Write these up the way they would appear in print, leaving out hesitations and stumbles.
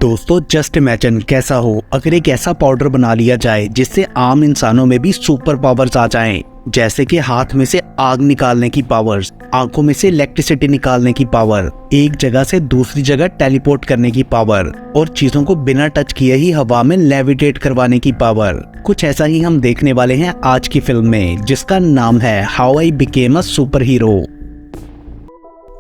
दोस्तों just imagine कैसा हो अगर एक ऐसा पाउडर बना लिया जाए जिससे आम इंसानों में भी सुपर पावर्स आ जाएं, जैसे कि हाथ में से आग निकालने की पावर्स, आंखों में से इलेक्ट्रिसिटी निकालने की पावर, एक जगह से दूसरी जगह टेलीपोर्ट करने की पावर और चीजों को बिना टच किए ही हवा में लेविटेट करवाने की पावर। कुछ ऐसा ही हम देखने वाले हैं आज की फिल्म में, जिसका नाम है how I became a super hero.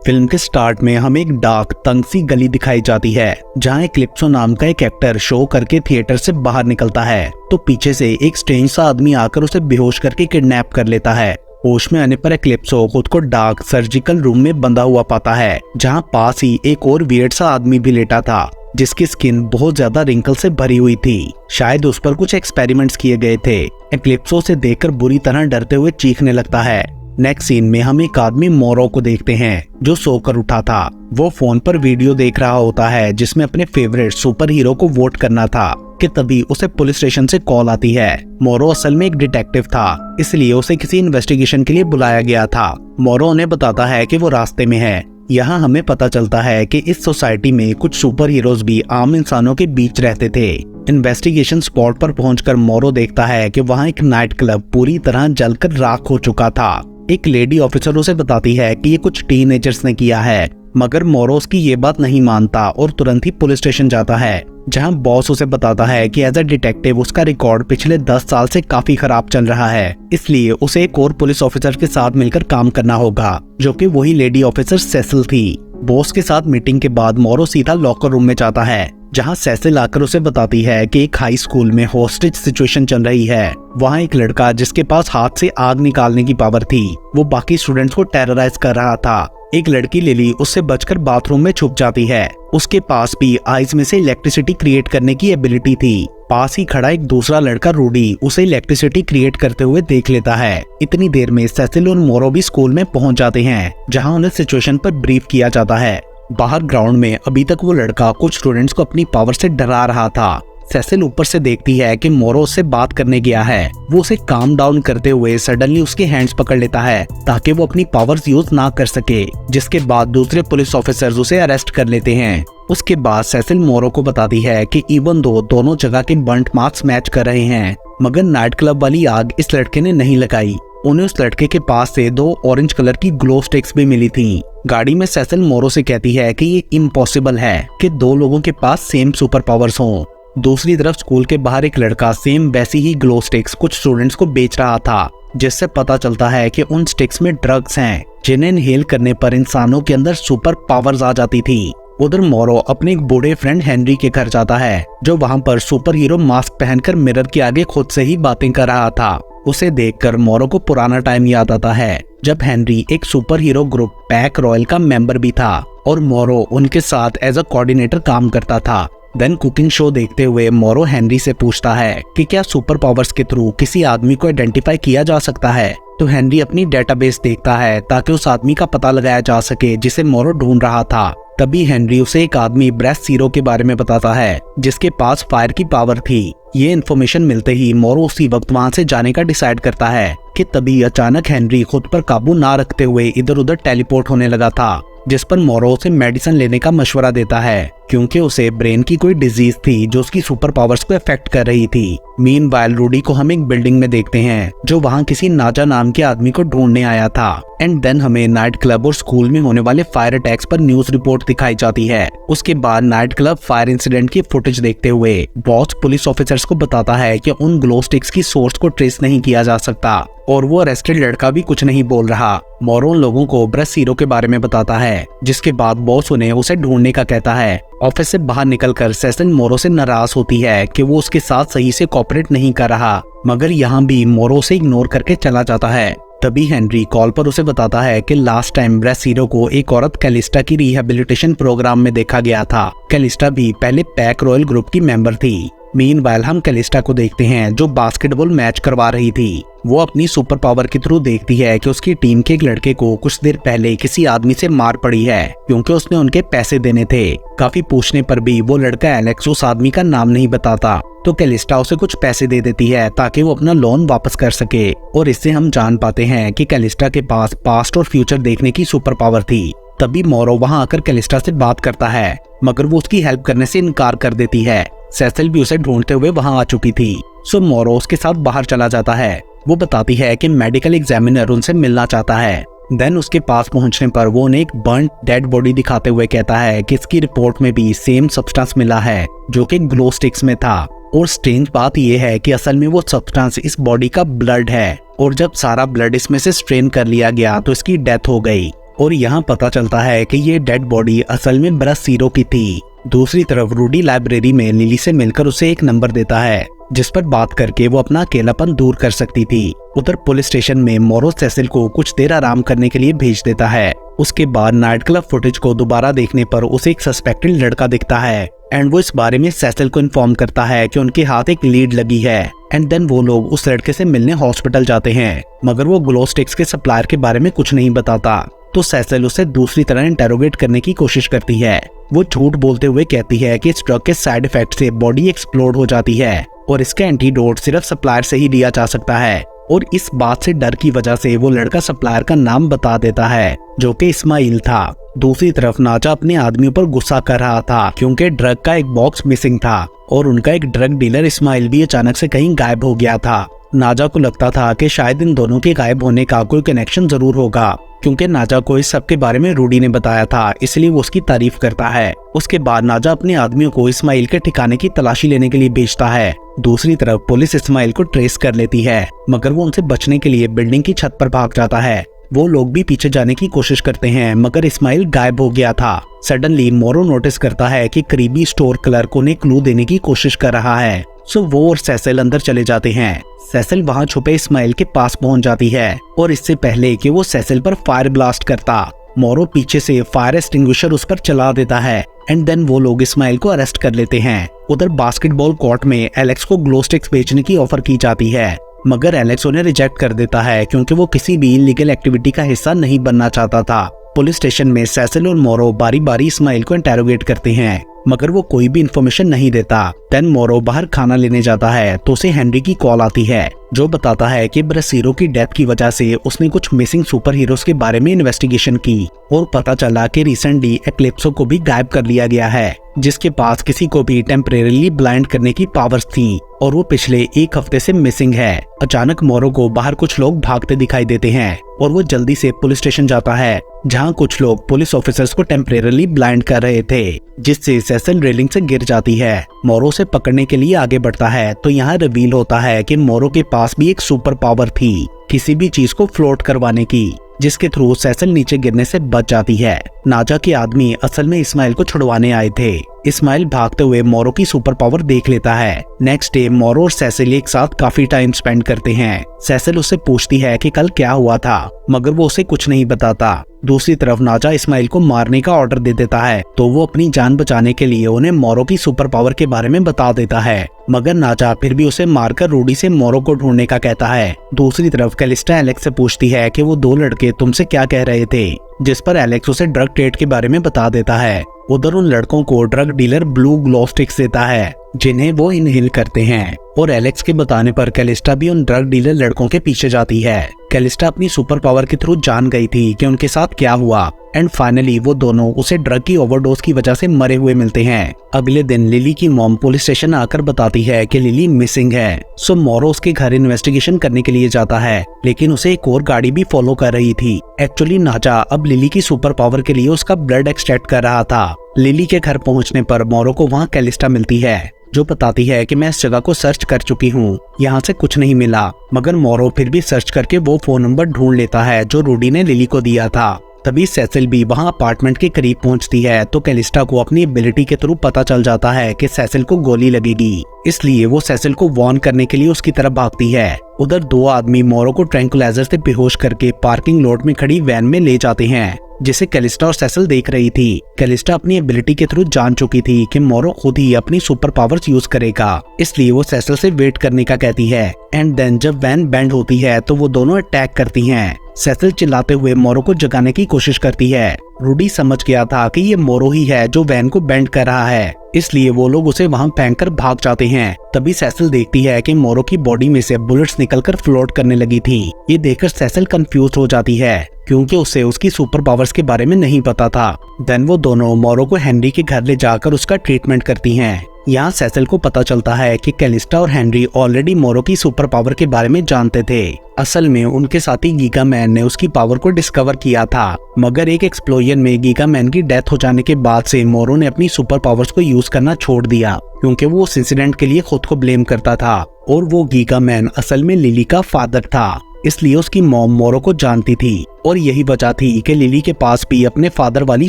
Film के स्टार्ट में हमें एक डार्क तंग सी गली दिखाई जाती है, जहां एक्लिप्सो नाम का एक एक्टर शो करके थिएटर से बाहर निकलता है तो पीछे से एक स्ट्रेंज सा आदमी आकर उसे बेहोश करके किडनैप कर लेता है। होश में आने पर एक्लिप्सो खुद को डार्क सर्जिकल रूम में बंधा हुआ पाता है, जहां पास ही एक और वियर्ड सा आदमी भी लेटा था, जिसकी स्किन बहुत ज्यादा रिंकल से भरी हुई थी। शायद उस पर कुछ एक्सपेरिमेंट्स किए गए थे। एक्लिप्सो से देखकर बुरी तरह डरते हुए चीखने लगता है। नेक्स्ट सीन में हम एक आदमी मोरो को देखते हैं जो सोकर उठा था। वो फोन पर वीडियो देख रहा होता है जिसमें अपने फेवरेट सुपर हीरो को वोट करना था कि तभी उसे पुलिस स्टेशन से कॉल आती है। मोरो असल में एक डिटेक्टिव था, इसलिए उसे किसी इन्वेस्टिगेशन के लिए बुलाया गया था। मोरो उन्हें बताता है कि वो रास्ते में है। यहाँ हमें पता चलता है कि इस सोसाइटी में कुछ सुपर हीरोज भी आम इंसानों के बीच रहते थे। इन्वेस्टिगेशन स्पॉट पर पहुंचकर मोरो देखता है कि वहाँ एक नाइट क्लब पूरी तरह जलकर राख हो चुका था। एक लेडी ऑफिसर उसे बताती है कि ये कुछ टीनेजर्स ने किया है, मगर मोरो उसकी ये बात नहीं मानता और तुरंत ही पुलिस स्टेशन जाता है, जहां बॉस उसे बताता है कि एज अ डिटेक्टिव उसका रिकॉर्ड पिछले 10 साल से काफी खराब चल रहा है, इसलिए उसे एक और पुलिस ऑफिसर के साथ मिलकर काम करना होगा, जो कि वही लेडी ऑफिसर सेसिल थी। बॉस के साथ मीटिंग के बाद मोरो सीधा लॉकर रूम में जाता है, जहां सेसिल आकर उसे बताती है कि एक हाई स्कूल में हॉस्टेज सिचुएशन चल रही है। वहां एक लड़का जिसके पास हाथ से आग निकालने की पावर थी, वो बाकी स्टूडेंट्स को टेरराइज कर रहा था। एक लड़की लिली उससे बचकर बाथरूम में छुप जाती है। उसके पास भी आइज में से इलेक्ट्रिसिटी क्रिएट करने की एबिलिटी थी। पास ही खड़ा एक दूसरा लड़का रूडी उसे इलेक्ट्रिसिटी क्रिएट करते हुए देख लेता है। इतनी देर में सेसिल और मोरो भी स्कूल में पहुंच जाते हैं, जहां उन्हें सिचुएशन पर ब्रीफ किया जाता है। बाहर ग्राउंड में अभी तक वो लड़का कुछ स्टूडेंट्स को अपनी पावर से डरा रहा था। सेसिल ऊपर से देखती है कि मोरो उससे बात करने गया है। वो उसे काम डाउन करते हुए सडनली उसके हैंड्स पकड़ लेता है ताकि वो अपनी पावर्स यूज ना कर सके, जिसके बाद दूसरे पुलिस ऑफिसर्स उसे अरेस्ट कर लेते हैं। उसके बाद सेसिल मोरो को बताती है कि इवन दो दोनों जगह के बर्न्ट मार्क्स मैच कर रहे हैं, मगर नाइट क्लब वाली आग इस लड़के ने नहीं लगाई। उन्हें उस लड़के के पास से 2 ऑरेंज कलर की ग्लो स्टिक्स भी मिली थी। गाड़ी में सेसिल मोरो से कहती है कि ये इम्पॉसिबल है कि 2 लोगों के पास सेम सुपर पावर्स हों। दूसरी तरफ स्कूल के बाहर एक लड़का सेम वैसी ही ग्लो स्टिक्स कुछ स्टूडेंट्स को बेच रहा था, जिससे पता चलता है कि उन स्टिक्स में ड्रग्स हैं, जिन्हें इनहेल करने पर इंसानों के अंदर सुपर पावर्स आ जाती थी। उधर मोरो अपने एक बूढ़े फ्रेंड हेनरी के घर जाता है, जो वहाँ पर सुपर हीरो मास्क पहनकर मिरर के आगे खुद से ही बातें कर रहा था। उसे देखकर मोरो को पुराना टाइम याद आता है, जब हेनरी एक super hero group pack royal का मेंबर भी था और मोरो उनके साथ एज अ कोऑर्डिनेटर काम करता था। देन कुकिंग शो देखते हुए मोरो हेनरी से पूछता है कि क्या सुपर पावर्स के थ्रू किसी आदमी को आइडेंटिफाई किया जा सकता है। तो हेनरी अपनी डेटाबेस देखता है ताकि उस आदमी का पता लगाया जा सके जिसे मोरो ढूंढ रहा था। तभी हेनरी उसे एक आदमी ब्रेस्ट सीरो के बारे में बताता है, जिसके पास फायर की पावर थी। ये इन्फॉर्मेशन मिलते ही मोरो उसी वक्त वहाँ से जाने का डिसाइड करता है कि तभी अचानक हेनरी खुद पर काबू ना रखते हुए इधर उधर टेलीपोर्ट होने लगा था, जिस पर मोरो उसे मेडिसिन लेने का मशवरा देता है, क्योंकि उसे ब्रेन की कोई डिजीज थी जो उसकी सुपर पावर्स को अफेक्ट कर रही थी। मीनवाइल रूडी को हम एक बिल्डिंग में देखते हैं, जो वहाँ किसी नाजा नाम के आदमी को ढूंढने आया था। एंड देन हमें नाइट क्लब और स्कूल में होने वाले फायर अटैक्स पर न्यूज रिपोर्ट दिखाई जाती है। उसके बाद नाइट क्लब फायर इंसिडेंट की फुटेज देखते हुए बॉस पुलिस ऑफिसर्स को बताता है कि उन ग्लो स्टिक्स की सोर्स को ट्रेस नहीं किया जा सकता और वो अरेस्टेड लड़का भी कुछ नहीं बोल रहा। मोरो उन लोगों को ब्रेस्ट सीरो के बारे में बताता है, जिसके बाद बॉस उन्हें उसे ढूंढने का कहता है। ऑफिस से बाहर निकलकर सेसिल मोरो से नाराज होती है कि वो उसके साथ सही से कोऑपरेट नहीं कर रहा, मगर यहाँ भी मोरो से इग्नोर करके चला जाता है। तभी हेनरी कॉल पर उसे बताता है कि लास्ट टाइम ब्रेस्ट सीरो को एक औरत कैलिस्टा की रिहेबिलिटेशन प्रोग्राम में देखा गया था। कैलिस्टा भी पहले पैक रॉयल ग्रुप की मेंबर थी। मीनवाइल हम कैलिस्टा को देखते हैं, जो बास्केटबॉल मैच करवा रही थी। वो अपनी सुपर पावर के थ्रू देखती है कि उसकी टीम के एक लड़के को कुछ देर पहले किसी आदमी से मार पड़ी है, क्योंकि उसने उनके पैसे देने थे। काफी पूछने पर भी वो लड़का एलेक्स उस आदमी का नाम नहीं बताता, तो कैलिस्टा उसे कुछ पैसे दे देती है ताकि वो अपना लोन वापस कर सके। और इससे हम जान पाते हैं कि कैलिस्टा के पास पास्ट और फ्यूचर देखने की सुपर पावर थी। तभी मोरो वहां आकर कैलिस्टा से बात करता है, मगर वो उसकी हेल्प करने से इनकार कर देती है। सेसिल भी उसे ढूंढते हुए वहां आ चुकी थी, सो मोरो उसके साथ बाहर चला जाता है। वो बताती है कि मेडिकल एग्जामिनर उनसे मिलना चाहता है। देन उसके पास पहुंचने पर वो उन्हें एक बर्न्ड डेड बॉडी दिखाते हुए कहता है कि इसकी रिपोर्ट में भी सेम सब्सटेंस मिला है जो कि ग्लो स्टिक्स में था। और स्ट्रेंज बात यह है कि असल में वो सब्सटेंस इस बॉडी का ब्लड है, और जब सारा ब्लड इसमें से स्ट्रेन कर लिया गया तो इसकी डेथ हो गई। और यहाँ पता चलता है कि ये डेड बॉडी असल में ब्रासीरो की थी। दूसरी तरफ रूडी लाइब्रेरी में लिली से मिलकर उसे एक नंबर देता है जिस पर बात करके वो अपना अकेलापन दूर कर सकती थी। उधर पुलिस स्टेशन में मोरो सेसिल को कुछ देर आराम करने के लिए भेज देता है। उसके बाद नाइट क्लब फुटेज को दोबारा देखने पर उसे एक सस्पेक्टेड लड़का दिखता है एंड वो इस बारे में सेसिल को इन्फॉर्म करता है कि उनके हाथ एक लीड लगी है। एंड देन वो लोग उस लड़के से मिलने हॉस्पिटल जाते हैं, मगर वो ग्लो स्टिक्स के सप्लायर के बारे में कुछ नहीं बताता। तो सेसिल उसे दूसरी तरह इंटेरोगेट करने की कोशिश करती है। वो झूठ बोलते हुए कहती है कि इस ड्रग के साइड इफेक्ट से बॉडी एक्सप्लोड हो जाती है और इसका एंटीडोट सिर्फ सप्लायर से ही लिया जा सकता है। और इस बात से डर की वजह से वो लड़का सप्लायर का नाम बता देता है जो कि इस्माइल था। दूसरी तरफ नाजा अपने आदमियों पर गुस्सा कर रहा था क्योंकि ड्रग का एक बॉक्स मिसिंग था और उनका एक ड्रग डीलर इस्माइल भी अचानक से कहीं गायब हो गया था। नाजा को लगता था कि शायद इन दोनों के गायब होने का कोई कनेक्शन जरूर होगा क्योंकि नाजा को इस सब के बारे में रूडी ने बताया था, इसलिए वो उसकी तारीफ करता है। उसके बाद नाजा अपने आदमियों को इस्माइल के ठिकाने की तलाशी लेने के लिए भेजता है। दूसरी तरफ पुलिस इस्माइल को ट्रेस कर लेती है, मगर वो उनसे बचने के लिए बिल्डिंग की छत पर भाग जाता है। वो लोग भी पीछे जाने की कोशिश करते हैं, मगर इस्माइल गायब हो गया था। सडनली मोरो नोटिस करता है कि करीबी स्टोर क्लर्क उन्हें क्लू देने की कोशिश कर रहा है, सो वो और सेसिल अंदर चले जाते हैं। सेसिल वहां छुपे इस्माइल के पास पहुंच जाती है और इससे पहले कि वो सेसिल पर फायर ब्लास्ट करता, मोरो पीछे से फायर एक्सटिंग्विशर उस पर चला देता है एंड देन वो लोग इस्माइल को अरेस्ट कर लेते हैं। उधर बास्केटबॉल कोर्ट में एलेक्स को ग्लो स्टिक्स बेचने की ऑफर की जाती है, मगर एलेक्स उन्हें रिजेक्ट कर देता है क्योंकि वो किसी भी इलीगल एक्टिविटी का हिस्सा नहीं बनना चाहता था। पुलिस स्टेशन में सेसिल और मोरो बारी बारी इस्माइल को इंटेरोगेट करते हैं, मगर वो कोई भी इन्फॉर्मेशन नहीं देता। देन मोरो बाहर खाना लेने जाता है तो उसे हेनरी की कॉल आती है जो बताता है कि ब्रासीरो की डेथ की वजह से उसने कुछ मिसिंग सुपर हीरोज के बारे में इन्वेस्टिगेशन की और पता चला कि रिसेंटली एक्लिप्सो को भी गायब कर लिया गया है जिसके पास किसी को भी टेम्परेरीली ब्लाइंड करने की पावर्स थी और वो पिछले एक हफ्ते से मिसिंग है। अचानक मोरो को बाहर कुछ लोग भागते दिखाई देते हैं और वो जल्दी से पुलिस स्टेशन जाता है जहां कुछ लोग पुलिस ऑफिसर्स को टेम्परेरीली ब्लाइंड कर रहे थे, जिससे सेसिल रेलिंग से गिर जाती है। मोरो से पकड़ने के लिए आगे बढ़ता है तो यहाँ रिवील होता है कि मोरो के पास भी एक सुपर पावर थी किसी भी चीज को फ्लोट करवाने की, जिसके थ्रू सेसिल नीचे गिरने से बच जाती है। नाजा के आदमी असल में इस्माइल को छुड़वाने आए थे। इस्माइल भागते हुए मोरो की सुपर पावर देख लेता है। नेक्स्ट डे मोरो और सेसिल एक साथ काफी टाइम स्पेंड करते हैं। सेसिल उससे पूछती है कि कल क्या हुआ था, मगर वो उसे कुछ नहीं बताता। दूसरी तरफ नाजा इस्माइल को मारने का ऑर्डर दे देता है तो वो अपनी जान बचाने के लिए उन्हें मोरो की सुपर पावर के बारे में बता देता है, मगर नाजा फिर भी उसे मारकर रूडी से मोरो को ढूंढने का कहता है। दूसरी तरफ कैलिस्टा एलेक्स से पूछती है कि वो दो लड़के तुमसे क्या कह रहे थे, जिस पर एलेक्स उसे ड्रग ट्रेड के बारे में बता देता है। उधर उन लड़कों को drug dealer blue glow sticks देता है जिन्हें वो इनहेल करते हैं और एलेक्स के बताने पर कैलिस्टा भी उन ड्रग डीलर लड़कों के पीछे जाती है। कैलिस्टा अपनी सुपर पावर के थ्रू जान गई थी कि उनके साथ क्या हुआ एंड फाइनली वो दोनों उसे ड्रग की ओवरडोज की वजह से मरे हुए मिलते हैं। अगले दिन लिली की मॉम पुलिस स्टेशन आकर बताती है कि लिली मिसिंग है, सो मोरो उसके घर इन्वेस्टिगेशन करने के लिए जाता है, लेकिन उसे एक और गाड़ी भी फॉलो कर रही थी। एक्चुअली नाजा अब लिली की सुपर पावर के लिए उसका ब्लड एक्सट्रैक्ट कर रहा था। लिली के घर पहुंचने पर मोरो को वहां कैलिस्टा मिलती है जो बताती है कि मैं इस जगह को सर्च कर चुकी हूँ, यहाँ से कुछ नहीं मिला, मगर मोरो फिर भी सर्च करके वो फोन नंबर ढूंढ लेता है जो रूडी ने लिली को दिया था। तभी सेसिल भी वहां अपार्टमेंट के करीब पहुंचती है तो कैलिस्टा को अपनी एबिलिटी के थ्रू पता चल जाता है कि सेसिल को गोली लगेगी, इसलिए वो सेसिल को वार्न करने के लिए उसकी तरफ भागती है। उधर दो आदमी मोरो को ट्रैंकुलाइजर से बेहोश करके पार्किंग लॉट में खड़ी वैन में ले जाते हैं जिसे कैलिस्टा और सेसिल देख रही थी। कैलिस्टा अपनी एबिलिटी के थ्रू जान चुकी थी कि मोरो खुद ही अपनी सुपर पावर्स यूज करेगा, इसलिए वो सेसिल से वेट करने का कहती है। एंड देन जब वैन बैंड होती है तो वो दोनों अटैक करती हैं। सेसिल चिल्लाते हुए मोरो को जगाने की कोशिश करती है। रूडी समझ गया था कि ये मोरो ही है जो वैन को बैंड कर रहा है, इसलिए वो लोग उसे वहां फेंककर भाग जाते हैं। तभी सेसिल देखती है कि मोरो की बॉडी में से बुलेट्स निकलकर फ्लोट करने लगी थी। ये देखकर सेसिल कंफ्यूज हो जाती है। क्योंकि उसे उसकी सुपर पावर्स के बारे में नहीं पता था। देन वो दोनों मोरो को हेनरी के घर ले जाकर उसका ट्रीटमेंट करती हैं। यहाँ सेसिल को पता चलता है कि कैलिस्टा और हेनरी ऑलरेडी मोरो की सुपर पावर के बारे में जानते थे। असल में उनके साथी गीगा मैन ने उसकी पावर को डिस्कवर किया था, मगर एक एक्सप्लोजन में गीगा मैन की डेथ हो जाने के बाद से मोरो ने अपनी सुपर पावर्स को यूज करना छोड़ दिया, क्योंकि वो उस इंसिडेंट के लिए खुद को ब्लेम करता था और वो गीगा मैन असल में लिली का फादर था। इसलिए उसकी मॉम मोरो को जानती थी और यही वजह थी कि लिली के पास भी अपने फादर वाली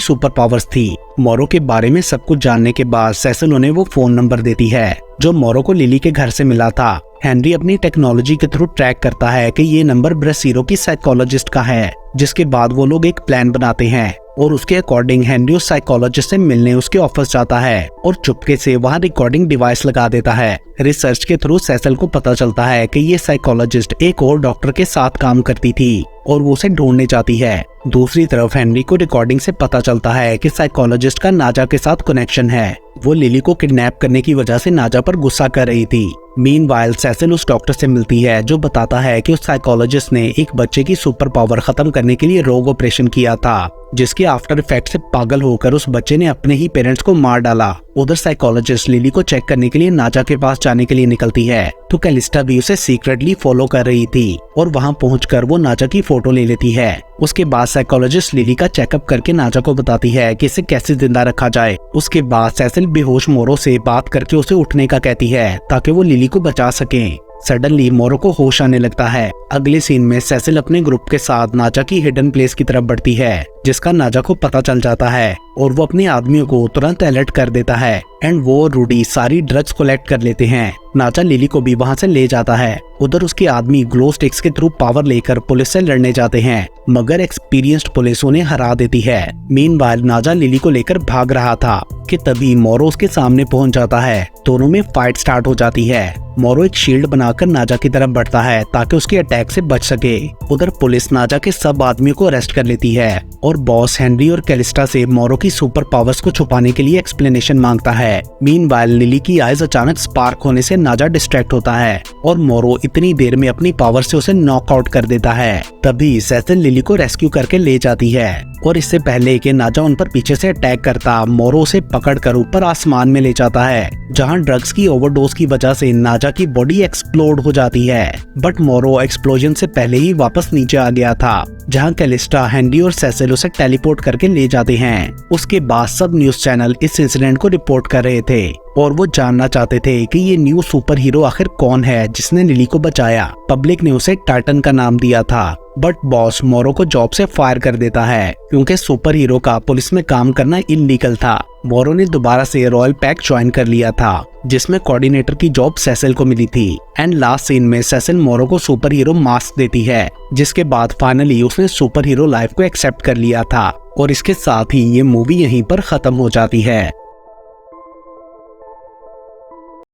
सुपर पावर्स थी। मोरो के बारे में सब कुछ जानने के बाद सेसिल उन्हें वो फोन नंबर देती है जो मोरो को लिली के घर से मिला था। हेनरी अपनी टेक्नोलॉजी के थ्रू ट्रैक करता है कि ये नंबर ब्रासीरो की साइकोलॉजिस्ट का है, जिसके बाद वो लोग एक प्लान बनाते हैं और उसके अकॉर्डिंग हेनरी उस साइकोलॉजिस्ट से मिलने उसके ऑफिस जाता है और चुपके से वहाँ रिकॉर्डिंग डिवाइस लगा देता है। रिसर्च के थ्रू सेसिल को पता चलता है कि ये साइकोलॉजिस्ट एक और डॉक्टर के साथ काम करती थी और वो उसे ढूंढने जाती है। दूसरी तरफ हेनरी को रिकॉर्डिंग से पता चलता है कि साइकोलॉजिस्ट का नाजा के साथ कनेक्शन है। वो लिली को किडनैप करने की वजह से नाजा पर गुस्सा कर रही थी। मीनवाइल सेसिल उस डॉक्टर से मिलती है जो बताता है कि उस साइकोलॉजिस्ट ने एक बच्चे की सुपर पावर खत्म करने के लिए रोग ऑपरेशन किया था, जिसके आफ्टर इफेक्ट से पागल होकर उस बच्चे ने अपने ही पेरेंट्स को मार डाला। उधर साइकोलॉजिस्ट लिली को चेक करने के लिए नाजा के पास जाने के लिए निकलती है, तो कैलिस्टा भी उसे सीक्रेटली फॉलो कर रही थी और वहां पहुंचकर वो नाजा की फोटो ले लेती है। उसके बाद साइकोलॉजिस्ट लिली का चेकअप करके नाजा को बताती है कि इसे कैसे जिंदा रखा जाए। उसके बाद सेसिल बेहोश मोरो से बात करके उसे उठने का कहती है ताकि वो लिली को बचा सके। सडनली मोरो को होश आने लगता है। अगले सीन में सेसिल अपने ग्रुप के साथ नाजा की हिडन प्लेस की तरफ बढ़ती है, जिसका नाजा को पता चल जाता है और वो अपने आदमियों को तुरंत अलर्ट कर देता है एंड वो और रूडी सारी ड्रग्स कलेक्ट कर लेते हैं। नाजा लिली को भी वहां से ले जाता है। उधर उसके आदमी ग्लो स्टिक्स के थ्रू पावर लेकर पुलिस से लड़ने जाते हैं, मगर एक्सपीरियंस्ड पुलिस उन्हें हरा देती है। मीनवाइल नाजा लिली को लेकर भाग रहा था कि तभी मोरो उसके सामने पहुंच जाता है। दोनों में फाइट स्टार्ट हो जाती है। मोरो एक शील्ड बनाकर नाजा की तरफ बढ़ता है ताकि उसके अटैक से बच सके। उधर पुलिस नाजा के सब आदमियों को अरेस्ट कर लेती है और बॉस हेनरी और कैलिस्टा से मोरो की सुपर पावर्स को छुपाने के लिए एक्सप्लेनेशन मांगता है। मीनवाइल लिली की आइज अचानक स्पार्क होने से नाजा डिस्ट्रैक्ट होता है और मोरो इतनी देर में अपनी पावर से उसे नॉकआउट कर देता है। तभी सेसिल लिली को रेस्क्यू करके ले जाती है और इससे पहले कि नाजा उन पर पीछे से अटैक करता, मोरो उसे पकड़कर ऊपर आसमान में ले जाता है, जहां ड्रग्स की ओवरडोज की वजह से नाजा की बॉडी एक्सप्लोड हो जाती है। बट मोरो एक्सप्लोजन से पहले ही वापस नीचे आ गया था, जहां कैलिस्टा, हेनरी और सेसिल उसे टेलीपोर्ट करके ले जाते हैं। उसके बाद सब न्यूज चैनल इस इंसिडेंट को रिपोर्ट कर रहे थे और वो जानना चाहते थे कि ये न्यू सुपर हीरो आखिर कौन है जिसने लिली को बचाया। पब्लिक ने उसे टाइटन का नाम दिया था, बट बॉस मोरो को जॉब से फायर कर देता है क्योंकि सुपर हीरो का पुलिस में काम करना इल्लीगल था। मोरो ने दोबारा से रॉयल पैक ज्वाइन कर लिया था, जिसमें कोऑर्डिनेटर की जॉब सेसिल को मिली थी। एंड लास्ट सीन में सेसिल मोरो को सुपर हीरो मास्क देती है, जिसके बाद फाइनली उसने सुपर हीरो लाइफ को एक्सेप्ट कर लिया था। और इसके साथ ही ये मूवी यहीं पर खत्म हो जाती है।